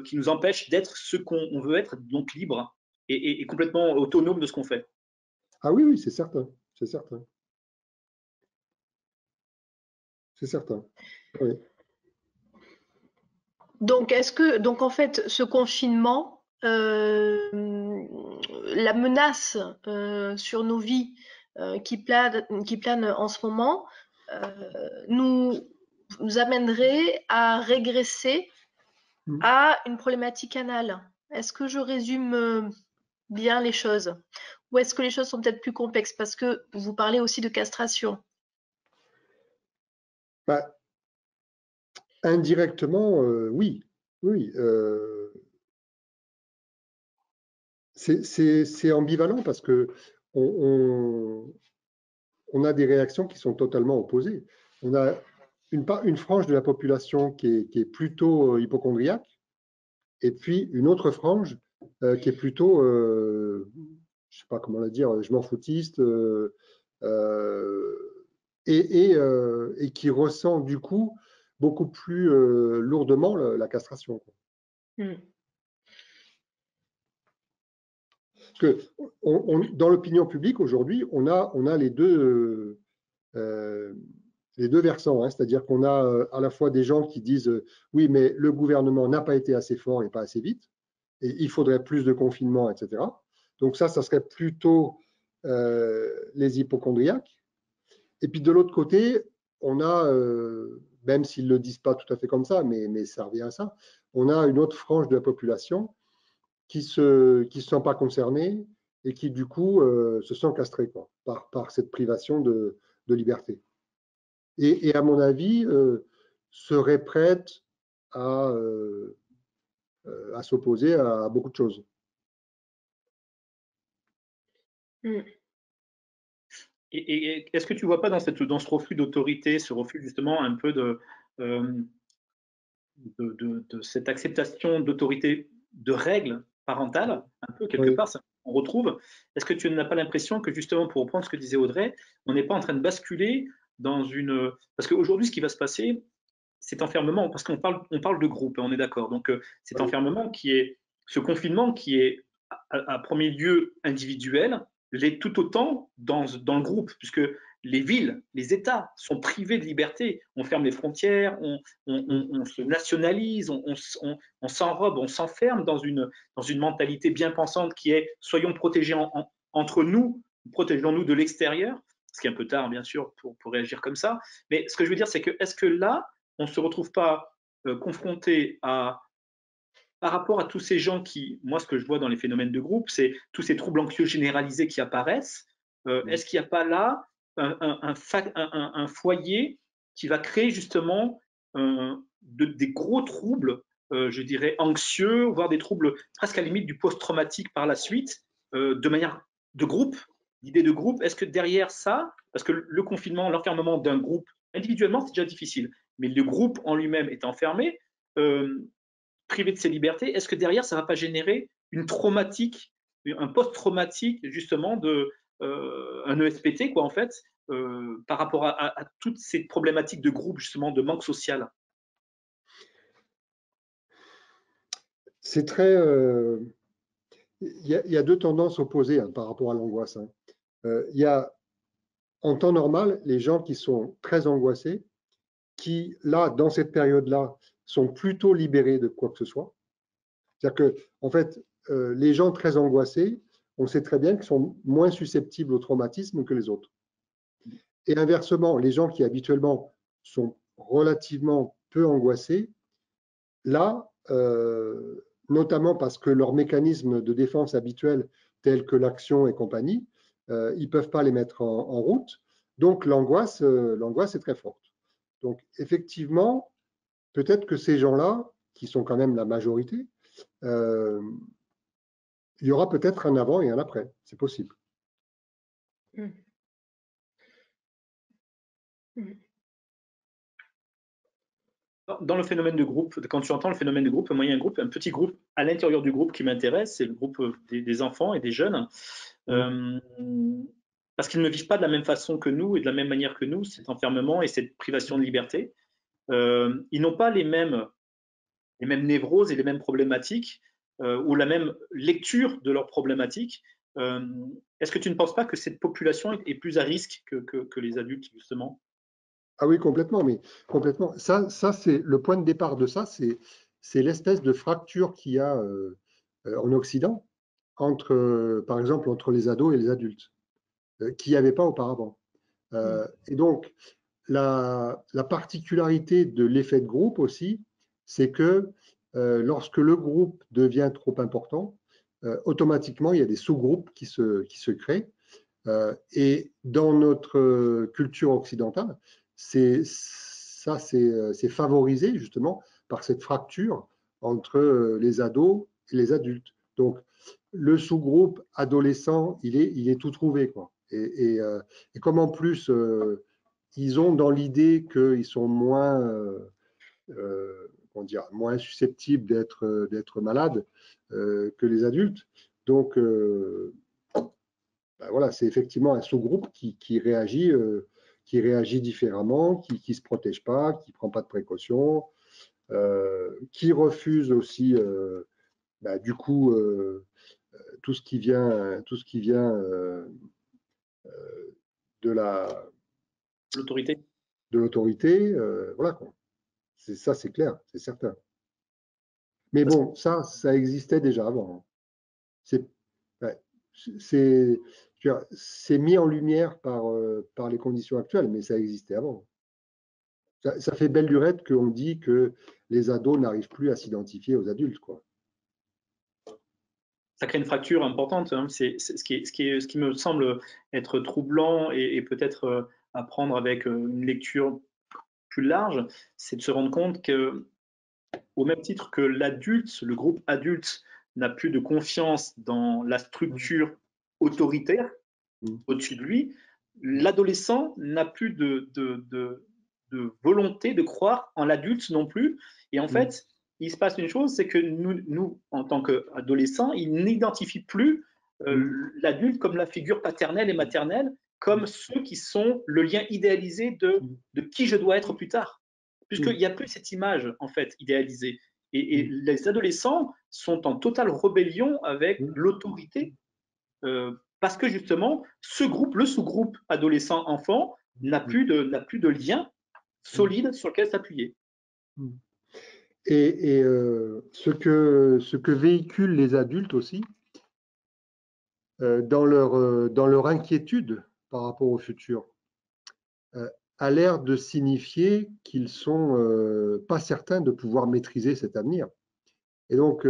qui nous empêche d'être ce qu'on veut être, donc libre et complètement autonome de ce qu'on fait. Ah oui, oui, c'est certain, c'est certain. C'est certain, oui. Donc, donc en fait, ce confinement, la menace sur nos vies qui plane en ce moment, nous amènerait à régresser à une problématique anale. Est-ce que je résume bien les choses? Ou est-ce que les choses sont peut-être plus complexes? Parce que vous parlez aussi de castration. Bah, indirectement, oui. Oui. C'est ambivalent parce que on a des réactions qui sont totalement opposées. On a une frange de la population qui est plutôt hypocondriaque, et puis une autre frange qui est plutôt, je sais pas comment la dire, je m'en foutiste, et qui ressent du coup beaucoup plus lourdement la castration. Parce que dans l'opinion publique aujourd'hui, on a les deux versants, hein, c'est-à-dire qu'on a à la fois des gens qui disent oui, mais le gouvernement n'a pas été assez fort et pas assez vite, et il faudrait plus de confinement, etc. Donc ça serait plutôt les hypocondriaques. Et puis de l'autre côté, on a, même s'ils ne le disent pas tout à fait comme ça, mais ça revient à ça, on a une autre frange de la population qui se sent pas concernée et qui du coup se sent castrée quoi, par cette privation de liberté. Et à mon avis, serait prête à s'opposer à beaucoup de choses. Et est-ce que tu ne vois pas dans ce refus d'autorité, ce refus justement un peu de cette acceptation d'autorité, de règles parentales, un peu quelque part, ça, on retrouve. Est-ce que tu n'as pas l'impression que justement, pour reprendre ce que disait Audrey, on n'est pas en train de basculer dans une... Parce qu'aujourd'hui, ce qui va se passer, cet enfermement, parce qu'on parle de groupe, on est d'accord, donc cet enfermement ce confinement qui est à premier lieu individuel, l'est tout autant dans le groupe, puisque les villes, les États sont privés de liberté. On ferme les frontières, on se nationalise, on s'enrobe, on s'enferme dans une mentalité bien pensante qui est soyons protégés entre nous, protégeons-nous de l'extérieur, ce qui est un peu tard, bien sûr, pour réagir comme ça. Mais ce que je veux dire, c'est que est-ce que là, on ne se retrouve pas confronté par rapport à tous ces gens qui, moi, ce que je vois dans les phénomènes de groupe, c'est tous ces troubles anxieux généralisés qui apparaissent. Est-ce qu'il n'y a pas là un foyer qui va créer justement des gros troubles, je dirais anxieux, voire des troubles presque à la limite du post-traumatique par la suite, de manière de groupe, l'idée de groupe. Est-ce que derrière ça, parce que le confinement, l'enfermement d'un groupe individuellement, c'est déjà difficile, mais le groupe en lui-même est enfermé, privé de ses libertés, est-ce que derrière, ça ne va pas générer un post-traumatique, justement, un ESPT, quoi, en fait, par rapport à toutes ces problématiques de groupe, justement, de manque social? C'est très... Il y a deux tendances opposées hein, par rapport à l'angoisse. Hein. Il y a, en temps normal, les gens qui sont très angoissés, qui, là, dans cette période-là, sont plutôt libérés de quoi que ce soit. C'est-à-dire que, en fait, les gens très angoissés, on sait très bien qu'ils sont moins susceptibles au traumatisme que les autres. Et inversement, les gens qui habituellement sont relativement peu angoissés, là, notamment parce que leurs mécanismes de défense habituels, tels que l'action et compagnie, ils ne peuvent pas les mettre en route. Donc, l'angoisse est très forte. Donc, effectivement, peut-être que ces gens-là, qui sont quand même la majorité, il y aura peut-être un avant et un après. C'est possible. Dans le phénomène de groupe, quand tu entends le phénomène de groupe, moi, il y a un petit groupe à l'intérieur du groupe qui m'intéresse, c'est le groupe des enfants et des jeunes. parce qu'ils ne vivent pas de la même façon que nous et de la même manière que nous, cet enfermement et cette privation de liberté. Ils n'ont pas les mêmes névroses et les mêmes problématiques ou la même lecture de leurs problématiques. Est-ce que tu ne penses pas que cette population est plus à risque que les adultes, justement? Ah oui, complètement, mais complètement. Ça c'est le point de départ de ça, c'est l'espèce de fracture qu'il y a en Occident entre, par exemple, entre les ados et les adultes, qu'il n'y avait pas auparavant. Et donc, la particularité de l'effet de groupe aussi, c'est que lorsque le groupe devient trop important, automatiquement, il y a des sous-groupes qui se créent. Et dans notre culture occidentale, c'est favorisé justement par cette fracture entre les ados et les adultes. Donc, le sous-groupe adolescent, il est tout trouvé, quoi. Et comme en plus, ils ont dans l'idée qu'ils sont comment dire, moins susceptibles d'être malades que les adultes. Donc, ben voilà, c'est effectivement un sous-groupe qui réagit différemment, qui ne se protège pas, qui ne prend pas de précautions, qui refuse aussi, ben, du coup, tout ce qui vient de L'autorité. l'autorité. Voilà, quoi. Ça, c'est clair, c'est certain. Mais bon, ça existait déjà avant. C'est ouais, c'est c'est mis en lumière par les conditions actuelles, mais ça existait avant. Ça fait belle lurette qu'on dit que les ados n'arrivent plus à s'identifier aux adultes, quoi. Ça crée une fracture importante. Hein. C'est ce qui me semble être troublant et peut-être à prendre avec une lecture plus large, c'est de se rendre compte que, au même titre que l'adulte, le groupe adulte n'a plus de confiance dans la structure autoritaire au-dessus de lui, l'adolescent n'a plus de volonté de croire en l'adulte non plus. Et en fait, il se passe une chose, c'est que nous en tant qu'adolescents, ils n'identifient plus l'adulte comme la figure paternelle et maternelle, comme ceux qui sont le lien idéalisé de qui je dois être plus tard. Puisqu'il n'y a plus cette image, en fait, idéalisée. Et les adolescents sont en totale rébellion avec l'autorité parce que justement, ce groupe, le sous-groupe adolescent-enfant, n'a plus de lien solide sur lequel s'appuyer. Et ce que véhiculent les adultes aussi, dans leur inquiétude par rapport au futur, a l'air de signifier qu'ils sont pas certains de pouvoir maîtriser cet avenir. Et donc,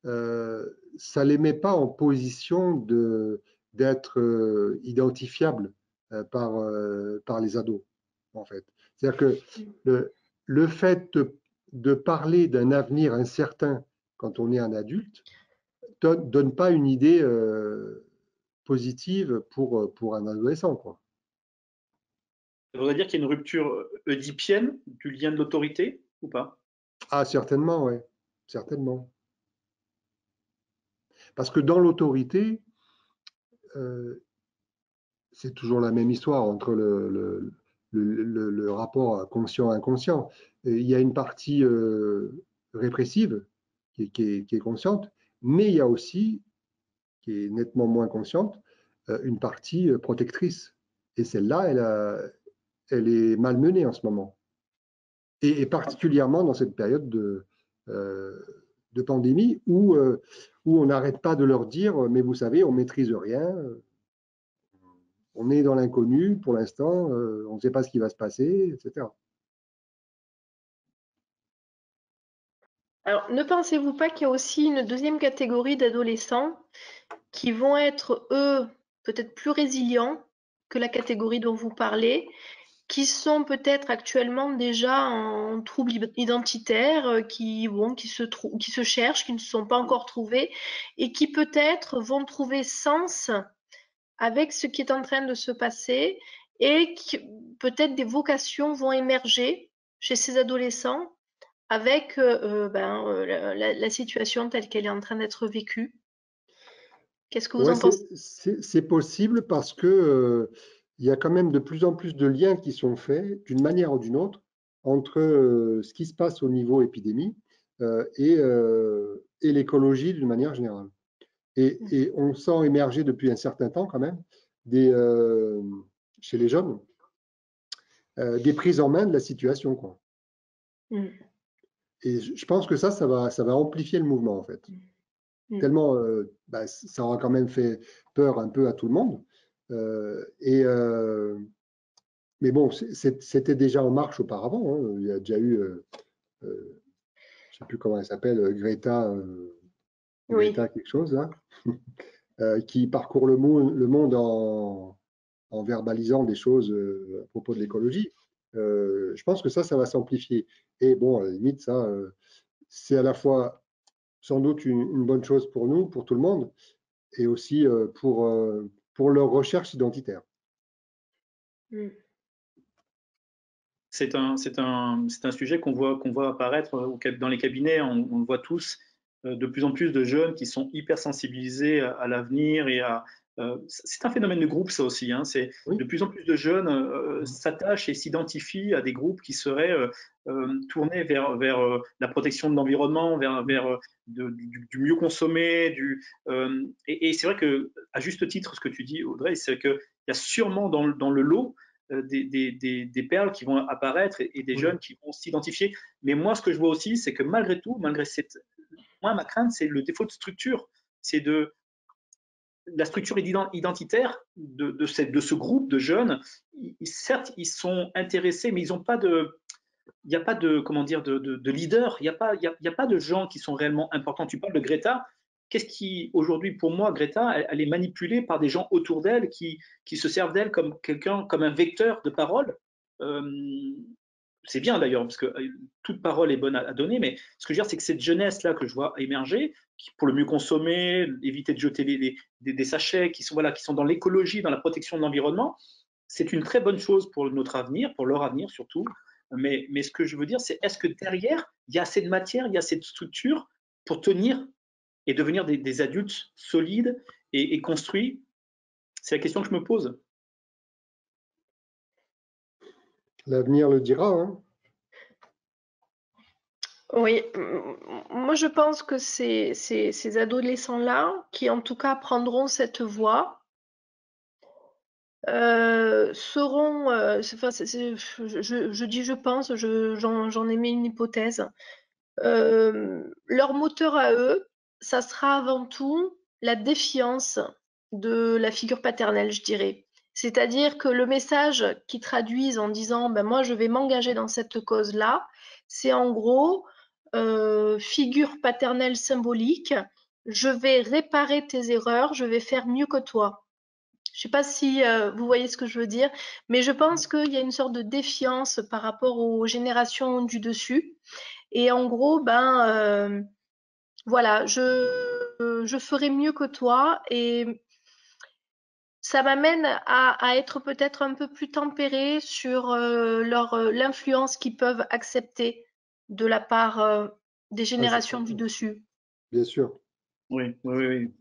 ça les met pas en position d'être identifiables par les ados, en fait. C'est-à-dire que le fait de parler d'un avenir incertain quand on est un adulte donne pas une idée positive pour un adolescent, quoi. Ça voudrait dire qu'il y a une rupture oedipienne du lien de l'autorité ou pas? Ah, certainement, ouais, certainement. Parce que dans l'autorité, c'est toujours la même histoire entre le rapport conscient-inconscient. Il y a une partie répressive qui est consciente, mais il y a aussi, qui est nettement moins consciente, une partie protectrice. Et celle-là, elle est malmenée en ce moment. Et particulièrement dans cette période de pandémie où on n'arrête pas de leur dire, mais vous savez, on ne maîtrise rien, on est dans l'inconnu pour l'instant, on ne sait pas ce qui va se passer, etc. Alors, ne pensez-vous pas qu'il y a aussi une deuxième catégorie d'adolescents qui vont être, eux, peut-être plus résilients que la catégorie dont vous parlez, qui sont peut-être actuellement déjà en trouble identitaire, qui se cherchent, qui ne se sont pas encore trouvés, et qui peut-être vont trouver sens avec ce qui est en train de se passer, et peut-être des vocations vont émerger chez ces adolescents avec la situation telle qu'elle est en train d'être vécue. Qu'est-ce que vous Ouais, en pensez? c'est possible parce que il y a quand même de plus en plus de liens qui sont faits d'une manière ou d'une autre entre ce qui se passe au niveau épidémie et l'écologie d'une manière générale. Et on sent émerger depuis un certain temps quand même des, chez les jeunes des prises en main de la situation, quoi. Mm. Et je pense que ça va amplifier le mouvement en fait. Mm. Tellement ça aura quand même fait peur un peu à tout le monde. Euh, et, euh, mais bon, c'était déjà en marche auparavant, hein. Il y a déjà eu, je ne sais plus comment elle s'appelle, Oui. Greta quelque chose, là, qui parcourt le monde en verbalisant des choses à propos de l'écologie. Je pense que ça va s'amplifier. Et bon, à la limite, ça, c'est à la fois sans doute une bonne chose pour nous, pour tout le monde, et aussi pour leur recherche identitaire. Mm. C'est un sujet qu'on voit apparaître dans les cabinets. On le voit tous, de plus en plus de jeunes qui sont hyper sensibilisés à l'avenir c'est un phénomène de groupe, ça aussi, hein. C'est Oui. de plus en plus de jeunes s'attachent et s'identifient à des groupes qui seraient tournés vers la protection de l'environnement, vers du mieux consommer. Et c'est vrai que, à juste titre, ce que tu dis, Audrey, c'est qu'il y a sûrement dans le lot des perles qui vont apparaître et des Oui. jeunes qui vont s'identifier. Mais moi, ce que je vois aussi, c'est que malgré tout, moi, ma crainte, c'est le défaut de structure. C'est de la structure identitaire de ce groupe de jeunes. Certes, ils sont intéressés, mais ils n'ont pas de, il n'y a pas de, comment dire, de leader, il y a pas de gens qui sont réellement importants. Tu parles de Greta. Qu'est-ce qui, aujourd'hui, pour moi, Greta, elle est manipulée par des gens autour d'elle qui se servent d'elle comme quelqu'un, comme un vecteur de parole. Euh, c'est bien d'ailleurs, parce que toute parole est bonne à donner, mais ce que je veux dire, c'est que cette jeunesse-là que je vois émerger, pour le mieux consommer, éviter de jeter des sachets qui sont dans l'écologie, dans la protection de l'environnement, c'est une très bonne chose pour notre avenir, pour leur avenir surtout. Mais ce que je veux dire, c'est est-ce que derrière, il y a assez de matière, il y a assez de structure pour tenir et devenir des adultes solides et construits? C'est la question que je me pose. L'avenir le dira, hein. Oui, moi je pense que ces adolescents-là, qui en tout cas prendront cette voie, seront, enfin, je dis je pense, j'en émets une hypothèse. Leur moteur à eux, ça sera avant tout la défiance de la figure paternelle, je dirais. C'est-à-dire que le message qu'ils traduisent en disant ben moi je vais m'engager dans cette cause-là, c'est en gros figure paternelle symbolique, je vais réparer tes erreurs, je vais faire mieux que toi. Je ne sais pas si vous voyez ce que je veux dire, mais je pense qu'il y a une sorte de défiance par rapport aux générations du dessus. Et en gros, ben voilà, je ferai mieux que toi. Et ça m'amène à être peut-être un peu plus tempérée sur l'influence qu'ils peuvent accepter de la part des Ah, c'est générations du certain. dessus. Bien sûr. Oui, oui, oui, oui.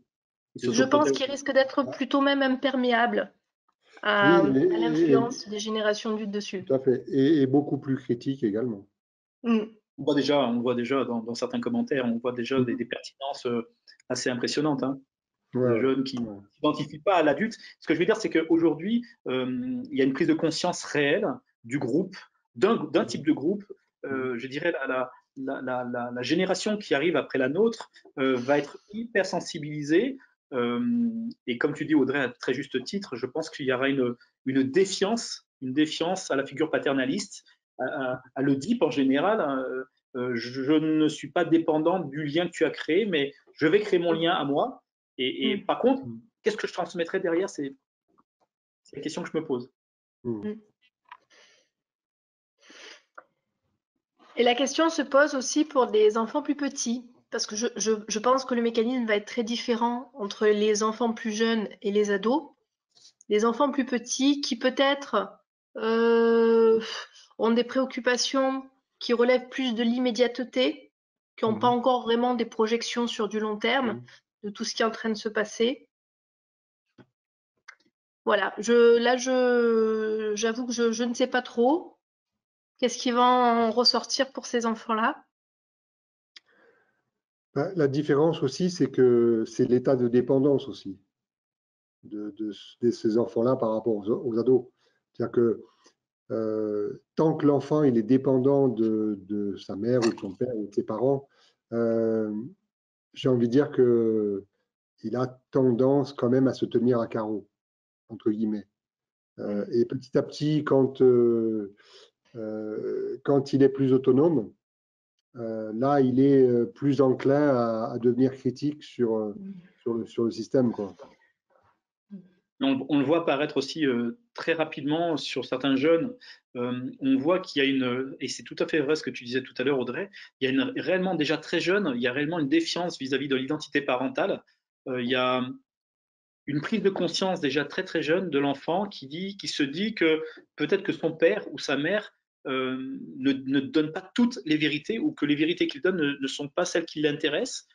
Ils Je pense s'autoprotègent. qu'ils risquent d'être Ah, plutôt même imperméables oui, à l'influence des générations du dessus. tout à fait. Et beaucoup plus critique également. Mm. On voit déjà dans certains commentaires, on voit déjà des Mhm. pertinences assez impressionnantes, hein, Ouais, de ouais, jeunes qui ne ouais. s'identifient pas à l'adulte. Ce que je veux dire, c'est qu'aujourd'hui, il y a une prise de conscience réelle du groupe, d'un type Mhm. de groupe. Mhm. Je dirais la génération qui arrive après la nôtre va être hyper sensibilisée. Et comme tu dis, Audrey, à très juste titre, je pense qu'il y aura une défiance à la figure paternaliste, à l'Oedipe en général, hein. Je ne suis pas dépendant du lien que tu as créé, mais je vais créer mon lien à moi. Et Mm. par contre, Mhm. qu'est-ce que je transmettrai derrière? C'est la question que je me pose. Mhm. Mm. Et la question se pose aussi pour des enfants plus petits, parce que je pense que le mécanisme va être très différent entre les enfants plus jeunes et les ados. Les enfants plus petits qui peut-être euh, ont des préoccupations qui relèvent plus de l'immédiateté, qui n'ont pas Mhm. encore vraiment des projections sur du long terme Mhm. de tout ce qui est en train de se passer. Voilà, j'avoue que je ne sais pas trop. Qu'est-ce qui va en ressortir pour ces enfants-là? Ben, la différence aussi, c'est que c'est l'état de dépendance aussi de ces enfants-là par rapport aux ados. C'est-à-dire que tant que l'enfant il est dépendant de sa mère ou de son père ou de ses parents, euh, j'ai envie de dire que il a tendance quand même à se tenir à carreau, entre guillemets. Et petit à petit, quand il est plus autonome, là, il est plus enclin à devenir critique sur le système, quoi. On le voit apparaître aussi très rapidement sur certains jeunes. On voit qu'il y a et c'est tout à fait vrai ce que tu disais tout à l'heure, Audrey, il y a réellement déjà très jeune, il y a réellement une défiance vis-à-vis de l'identité parentale. Il y a une prise de conscience déjà très très jeune de l'enfant qui se dit que peut-être que son père ou sa mère ne donne pas toutes les vérités ou que les vérités qu'il donne ne sont pas celles qui l'intéressent.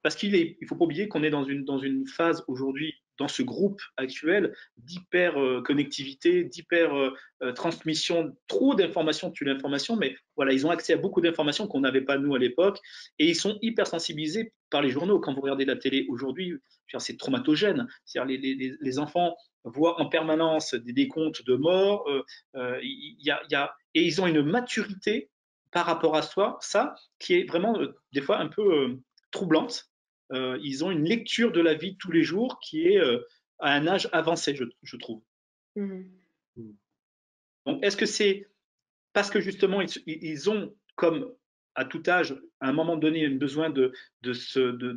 Parce il faut pas oublier qu'on est dans une phase aujourd'hui, dans ce groupe actuel, d'hyper connectivité, d'hyper transmission, trop d'informations tue l'information, mais voilà, ils ont accès à beaucoup d'informations qu'on n'avait pas nous à l'époque, et ils sont hyper sensibilisés par les journaux. Quand vous regardez la télé aujourd'hui, c'est traumatogène. C'est-à-dire les enfants voient en permanence des décomptes de morts, et ils ont une maturité par rapport à ça qui est vraiment des fois un peu troublante. Ils ont une lecture de la vie de tous les jours qui est à un âge avancé, je trouve. Mmh. Donc, est-ce que c'est parce que justement, ils ont, comme à tout âge, à un moment donné, un besoin de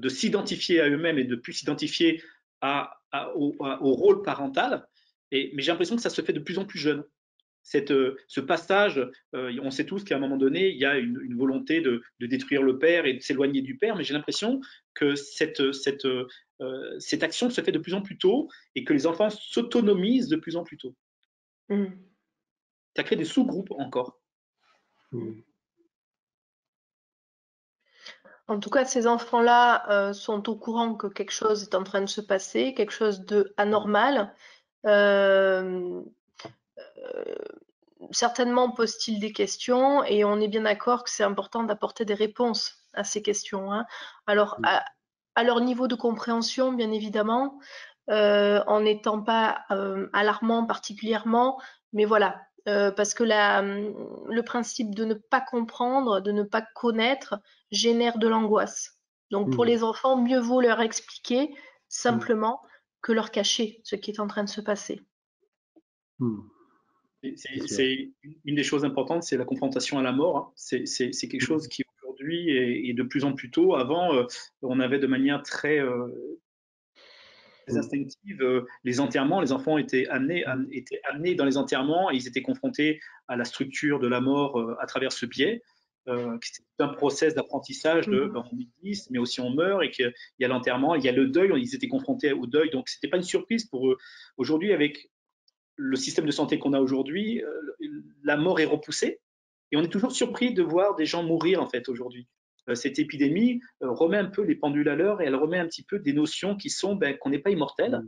s'identifier à eux-mêmes et de plus s'identifier au rôle parental, mais j'ai l'impression que ça se fait de plus en plus jeune. Ce passage, on sait tous qu'à un moment donné, il y a une volonté de détruire le père et de s'éloigner du père, mais j'ai l'impression que cette action se fait de plus en plus tôt et que les enfants s'autonomisent de plus en plus tôt. Mmh. Ça crée des sous-groupes encore. Mm. En tout cas, ces enfants-là sont au courant que quelque chose est en train de se passer, quelque chose de anormal. Euh, Certainement posent-ils des questions et on est bien d'accord que c'est important d'apporter des réponses à ces questions, hein. Alors, à leur niveau de compréhension, bien évidemment, en n'étant pas alarmant particulièrement, mais voilà, parce que le principe de ne pas comprendre, de ne pas connaître, génère de l'angoisse. Donc pour les enfants, mieux vaut leur expliquer simplement que leur cacher ce qui est en train de se passer. C'est une des choses importantes, c'est la confrontation à la mort, hein. C'est quelque chose qui aujourd'hui est de plus en plus tôt. Avant, on avait de manière très instinctive les enterrements. Les enfants étaient amenés dans les enterrements et ils étaient confrontés à la structure de la mort à travers ce biais. C'est un process d'apprentissage on existe, mais aussi on meurt et qu'il y a l'enterrement, il y a le deuil. Ils étaient confrontés au deuil, donc c'était pas une surprise pour eux. Aujourd'hui, avec le système de santé qu'on a aujourd'hui, la mort est repoussée et on est toujours surpris de voir des gens mourir en fait aujourd'hui. Cette épidémie remet un peu les pendules à l'heure et elle remet un petit peu des notions qui sont qu'on n'est pas immortel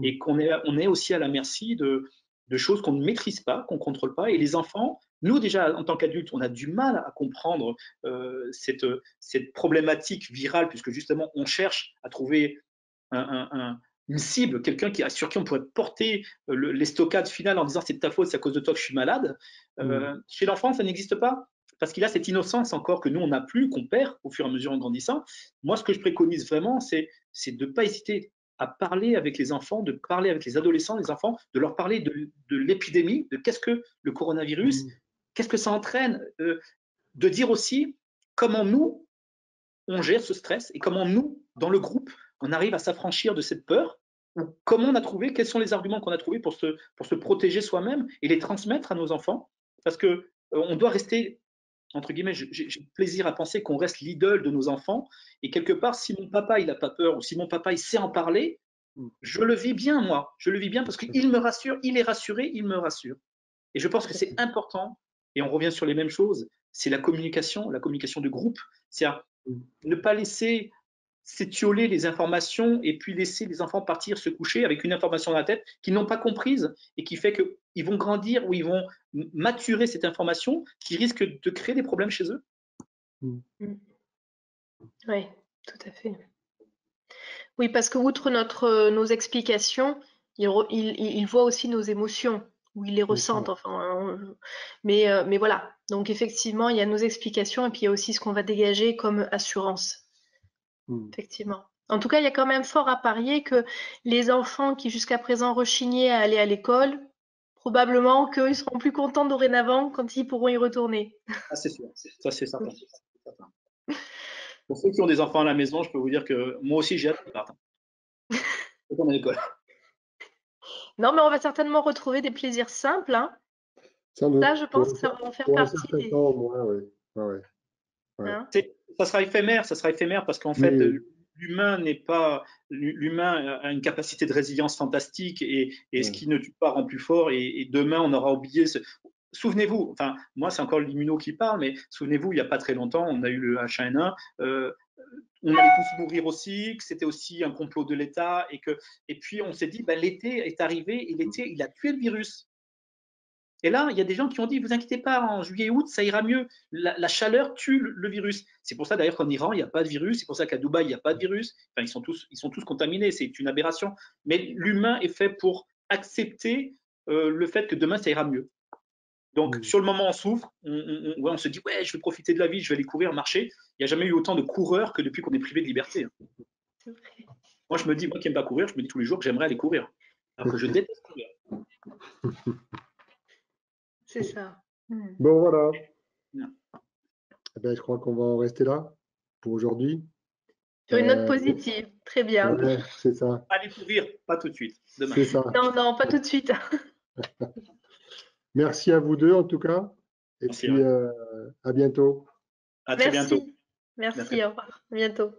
et on est aussi à la merci de choses qu'on ne maîtrise pas, qu'on ne contrôle pas. Et les enfants, nous déjà en tant qu'adultes, on a du mal à comprendre cette problématique virale puisque justement on cherche à trouver une cible, quelqu'un sur qui on pourrait porter l'estocade finale en disant c'est de ta faute, c'est à cause de toi que je suis malade. Chez l'enfant, ça n'existe pas parce qu'il a cette innocence encore que nous, on n'a plus, qu'on perd au fur et à mesure en grandissant. Moi, ce que je préconise vraiment, c'est de ne pas hésiter à parler avec les enfants, de parler avec les adolescents, les enfants, de leur parler de l'épidémie, de qu'est-ce que le coronavirus, qu'est-ce que ça entraîne, de dire aussi comment nous, on gère ce stress et comment nous, dans le groupe, on arrive à s'affranchir de cette peur ou comment on a trouvé, quels sont les arguments qu'on a trouvés pour se protéger soi-même et les transmettre à nos enfants. Parce que on doit rester, entre guillemets, j'ai plaisir à penser qu'on reste l'idole de nos enfants. Et quelque part, si mon papa, il n'a pas peur ou si mon papa, il sait en parler, je le vis bien, moi. Je le vis bien parce qu'il me rassure, il est rassuré, il me rassure. Et je pense que c'est important, et on revient sur les mêmes choses, c'est la communication de groupe. C'est à ne pas laisser s'étioler les informations et puis laisser les enfants partir se coucher avec une information dans la tête qu'ils n'ont pas comprise et qui fait qu'ils vont grandir ou ils vont maturer cette information qui risque de créer des problèmes chez eux. Oui, tout à fait. Oui, parce que outre nos explications, ils voient aussi nos émotions, ou ils les ressentent. Enfin, mais voilà. Donc effectivement, il y a nos explications et puis il y a aussi ce qu'on va dégager comme assurance. Effectivement. En tout cas, il y a quand même fort à parier que les enfants qui jusqu'à présent rechignaient à aller à l'école, probablement qu'ils seront plus contents dorénavant quand ils pourront y retourner. Ah, c'est sûr, ça c'est certain. Pour ceux qui ont des enfants à la maison, je peux vous dire que moi aussi j'ai hâte qu'ils partent. À l'école. Non, mais on va certainement retrouver des plaisirs simples, hein. Sans doute. Ça, je pense que ça va en faire pour un partie certain des. temps, au moins, oui. Ouais. Hein. Ça sera éphémère parce qu'en fait, l'humain a une capacité de résilience fantastique et ce qui ne tue pas rend plus fort. Et demain, on aura oublié. Souvenez-vous, enfin, moi, c'est encore l'immuno qui parle, mais souvenez-vous, il n'y a pas très longtemps, on a eu le H1N1. On allait tous mourir aussi, que c'était aussi un complot de l'État et puis on s'est dit, ben, l'été est arrivé et l'été, il a tué le virus. Et là, il y a des gens qui ont dit, vous inquiétez pas, en juillet-août, ça ira mieux. La chaleur tue le virus. C'est pour ça d'ailleurs qu'en Iran, il n'y a pas de virus. C'est pour ça qu'à Dubaï, il n'y a pas de virus. Enfin, ils sont tous contaminés. C'est une aberration. Mais l'humain est fait pour accepter le fait que demain, ça ira mieux. Donc, sur le moment, on souffre. On se dit, ouais, je vais profiter de la vie, je vais aller courir, marcher. Il n'y a jamais eu autant de coureurs que depuis qu'on est privé de liberté. Moi, je me dis, moi qui n'aime pas courir, je me dis tous les jours que j'aimerais aller courir. Alors que je déteste courir. C'est ça. Bon, voilà. Eh ben, je crois qu'on va en rester là pour aujourd'hui. Sur une note positive. Très bien. Ouais, c'est ça. Allez courir, pas tout de suite. Demain. C'est ça. Non, pas tout de suite. Merci à vous deux, en tout cas. Et Merci, puis, à bientôt. à très bientôt. Merci, au revoir. À bientôt.